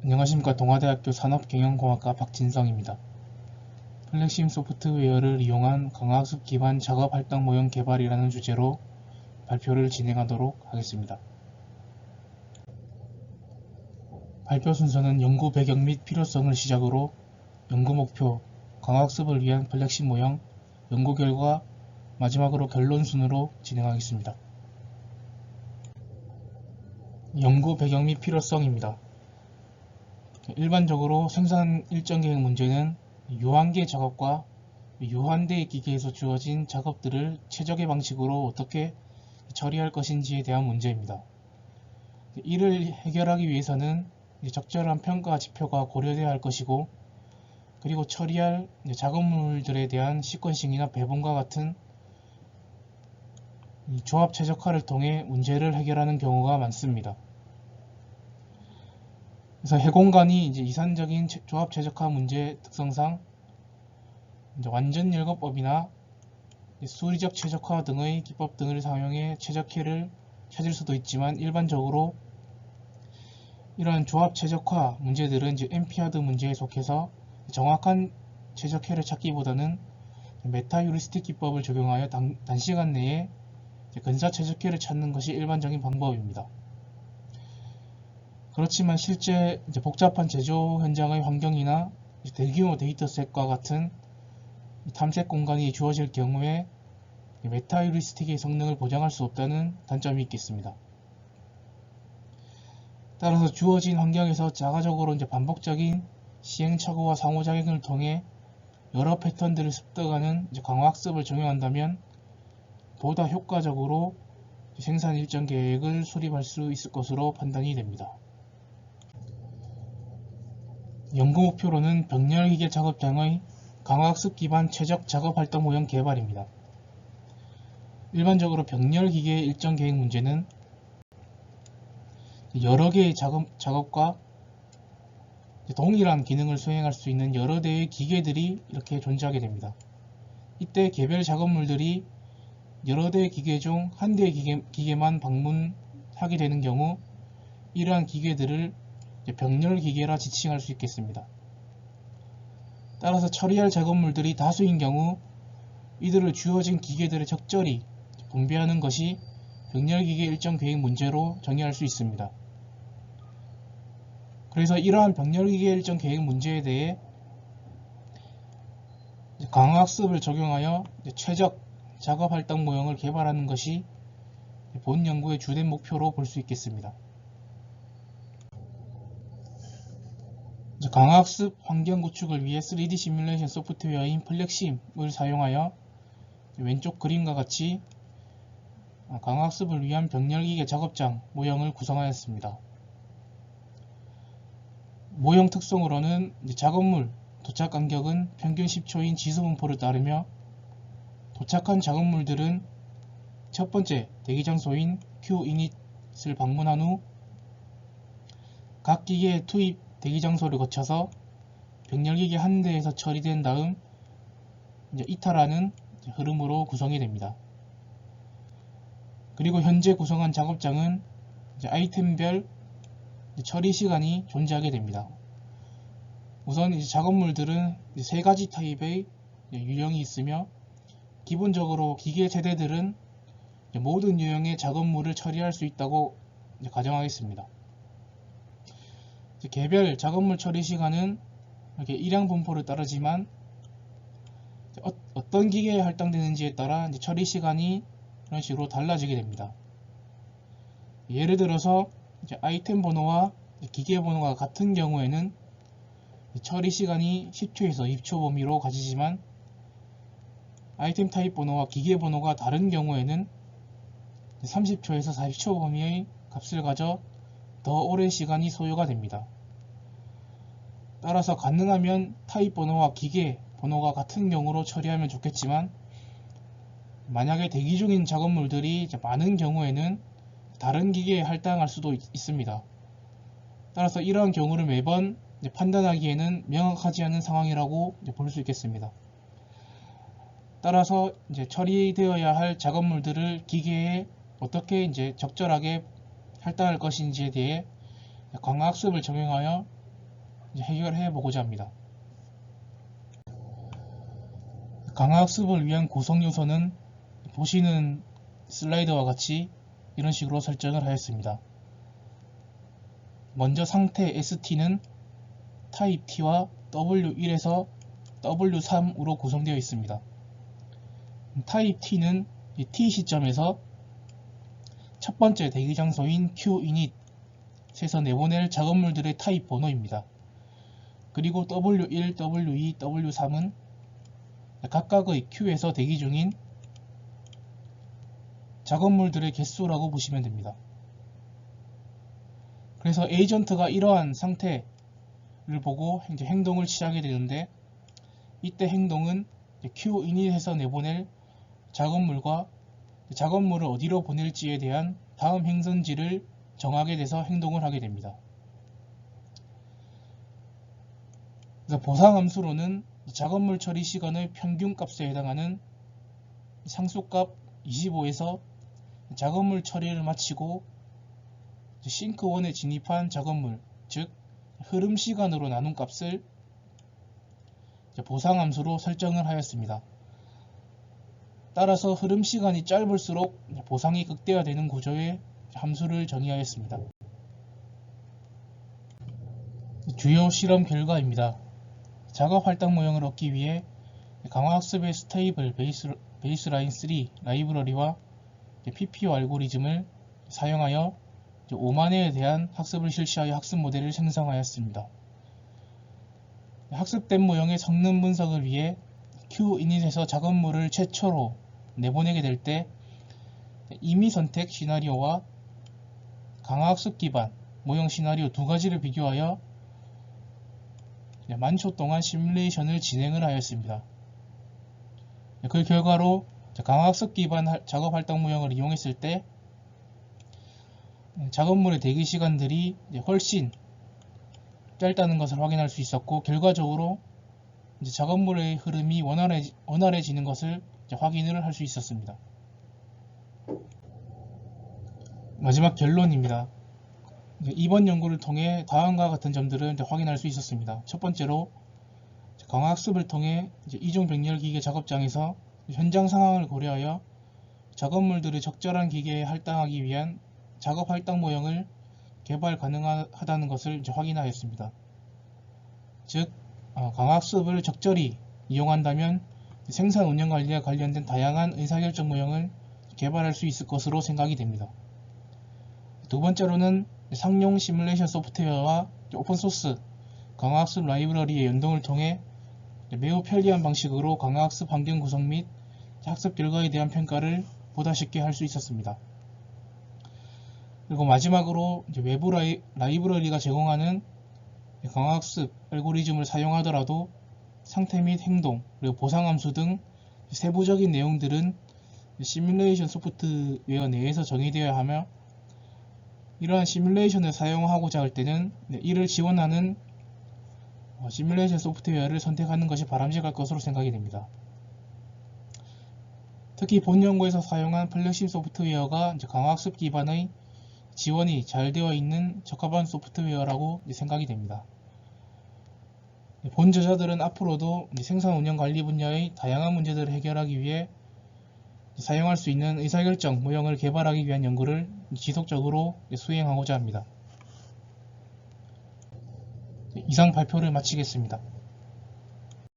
안녕하십니까. 동아대학교 산업경영공학과 박진성입니다. 플렉심 소프트웨어를 이용한 강화학습 기반 작업 할당 모형 개발이라는 주제로 발표를 진행하도록 하겠습니다. 발표 순서는 연구 배경 및 필요성을 시작으로 연구 목표, 강화학습을 위한 플렉심 모형, 연구 결과, 마지막으로 결론 순으로 진행하겠습니다. 연구 배경 및 필요성입니다. 일반적으로 생산 일정 계획 문제는 유한계 작업과 유한대의 기계에서 주어진 작업들을 최적의 방식으로 어떻게 처리할 것인지에 대한 문제입니다. 이를 해결하기 위해서는 적절한 평가 지표가 고려되어야 할 것이고, 그리고 처리할 작업물들에 대한 시퀀싱이나 배분과 같은 조합 최적화를 통해 문제를 해결하는 경우가 많습니다. 그래서 해공간이 이산적인 조합 최적화 문제 특성상 완전 열거법이나 수리적 최적화 등의 기법 등을 사용해 최적회를 찾을 수도 있지만, 일반적으로 이러한 조합 최적화 문제들은 엠피아드 문제에 속해서 정확한 최적회를 찾기보다는 메타 휴리스틱 기법을 적용하여 단시간 내에 근사 최적회를 찾는 것이 일반적인 방법입니다. 그렇지만 실제 복잡한 제조 현장의 환경이나 대규모 데이터셋과 같은 탐색 공간이 주어질 경우에 메타 휴리스틱의 성능을 보장할 수 없다는 단점이 있겠습니다. 따라서 주어진 환경에서 자가적으로 반복적인 시행착오와 상호작용을 통해 여러 패턴들을 습득하는 강화학습을 적용한다면 보다 효과적으로 생산 일정 계획을 수립할 수 있을 것으로 판단이 됩니다. 연구 목표로는 병렬기계 작업장의 강화학습 기반 최적 작업 활동 모형 개발입니다. 일반적으로 병렬기계의 일정 계획 문제는 여러 개의 작업과 동일한 기능을 수행할 수 있는 여러 대의 기계들이 이렇게 존재하게 됩니다. 이때 개별 작업물들이 여러 대의 기계 중 한 대의 기계만 방문하게 되는 경우, 이러한 기계들을 병렬기계라 지칭할 수 있겠습니다. 따라서 처리할 작업물들이 다수인 경우 이들을 주어진 기계들에 적절히 분배하는 것이 병렬기계 일정 계획 문제로 정의할 수 있습니다. 그래서 이러한 병렬기계 일정 계획 문제에 대해 강화학습을 적용하여 최적 작업 할당 모형을 개발하는 것이 본 연구의 주된 목표로 볼 수 있겠습니다. 강화학습 환경 구축을 위해 3D 시뮬레이션 소프트웨어인 플렉심을 사용하여 왼쪽 그림과 같이 강화학습을 위한 병렬기계 작업장 모형을 구성하였습니다. 모형 특성으로는 작업물 도착 간격은 평균 10초인 지수분포를 따르며, 도착한 작업물들은 첫 번째 대기장소인 Q인잇을 방문한 후 각 기계의 투입 대기장소를 거쳐서 병렬기계 한 대에서 처리된 다음 이탈하는 흐름으로 구성이 됩니다. 그리고 현재 구성한 작업장은 아이템별 처리 시간이 존재하게 됩니다. 우선 작업물들은 세 가지 타입의 유형이 있으며, 기본적으로 기계 세대들은 모든 유형의 작업물을 처리할 수 있다고 가정하겠습니다. 개별 작업물 처리 시간은 이렇게 일량 분포를 따르지만 어떤 기계에 할당되는지에 따라 처리 시간이 이런 식으로 달라지게 됩니다. 예를 들어서 아이템 번호와 기계 번호가 같은 경우에는 처리 시간이 10초에서 20초 범위로 가지지만, 아이템 타입 번호와 기계 번호가 다른 경우에는 30초에서 40초 범위의 값을 가져 더 오랜 시간이 소요가 됩니다. 따라서 가능하면 타입 번호와 기계 번호가 같은 경우로 처리하면 좋겠지만, 만약에 대기 중인 작업물들이 많은 경우에는 다른 기계에 할당할 수도 있습니다. 따라서 이러한 경우를 매번 판단하기에는 명확하지 않은 상황이라고 볼 수 있겠습니다. 따라서 처리되어야 할 작업물들을 기계에 어떻게 적절하게 할당할 것인지에 대해 강화학습을 적용하여 이제 해결해 보고자 합니다. 강화학습을 위한 구성 요소는 보시는 슬라이드와 같이 이런 식으로 설정을 하였습니다. 먼저 상태 ST는 타입 T와 W1에서 W3으로 구성되어 있습니다. 타입 T는 이 T 시점에서 첫 번째 대기 장소인 QInit에서 내보낼 작업물들의 타입 번호입니다. 그리고 W1, W2, W3은 각각의 Q에서 대기 중인 작업물들의 개수라고 보시면 됩니다. 그래서 에이전트가 이러한 상태를 보고 이제 행동을 취하게 되는데, 이때 행동은 QInit에서 내보낼 작업물과 작업물을 어디로 보낼지에 대한 다음 행선지를 정하게 돼서 행동을 하게 됩니다. 그래서 보상함수로는 작업물 처리 시간의 평균값에 해당하는 상수값 25에서 작업물 처리를 마치고 싱크1에 진입한 작업물, 즉 흐름 시간으로 나눈 값을 보상함수로 설정을 하였습니다. 따라서 흐름 시간이 짧을수록 보상이 극대화되는 구조의 함수를 정의하였습니다. 주요 실험 결과입니다. 작업 할당 모형을 얻기 위해 강화학습의 스테이블 베이스라인 3 라이브러리와 PPO 알고리즘을 사용하여 5만회에 대한 학습을 실시하여 학습 모델을 생성하였습니다. 학습된 모형의 성능 분석을 위해 QInit에서 작업물을 최초로 내보내게 될 때 임의 선택 시나리오와 강화학습 기반 모형 시나리오 두 가지를 비교하여 만초 동안 시뮬레이션을 진행을 하였습니다. 그 결과로 강화학습 기반 작업 할당 모형을 이용했을 때 작업물의 대기 시간들이 훨씬 짧다는 것을 확인할 수 있었고, 결과적으로 작업물의 흐름이 원활해지는 것을 확인을 할 수 있었습니다. 마지막 결론입니다. 이번 연구를 통해 다음과 같은 점들을 확인할 수 있었습니다. 첫 번째로 강화학습을 통해 이중병렬 기계 작업장에서 현장 상황을 고려하여 작업물들을 적절한 기계에 할당하기 위한 작업 할당 모형을 개발 가능하다는 것을 확인하였습니다. 즉, 강화학습을 적절히 이용한다면 생산 운영 관리와 관련된 다양한 의사결정 모형을 개발할 수 있을 것으로 생각이 됩니다. 두 번째로는 상용 시뮬레이션 소프트웨어와 오픈소스 강화학습 라이브러리의 연동을 통해 매우 편리한 방식으로 강화학습 환경 구성 및 학습 결과에 대한 평가를 보다 쉽게 할 수 있었습니다. 그리고 마지막으로 외부 라이브러리가 제공하는 강화학습 알고리즘을 사용하더라도 상태 및 행동, 그리고 보상함수 등 세부적인 내용들은 시뮬레이션 소프트웨어 내에서 정의되어야 하며, 이러한 시뮬레이션을 사용하고자 할 때는 이를 지원하는 시뮬레이션 소프트웨어를 선택하는 것이 바람직할 것으로 생각이 됩니다. 특히 본 연구에서 사용한 플렉심 소프트웨어가 강화학습 기반의 지원이 잘 되어 있는 적합한 소프트웨어라고 생각이 됩니다. 본 저자들은 앞으로도 생산 운영 관리 분야의 다양한 문제들을 해결하기 위해 사용할 수 있는 의사결정 모형을 개발하기 위한 연구를 지속적으로 수행하고자 합니다. 이상 발표를 마치겠습니다.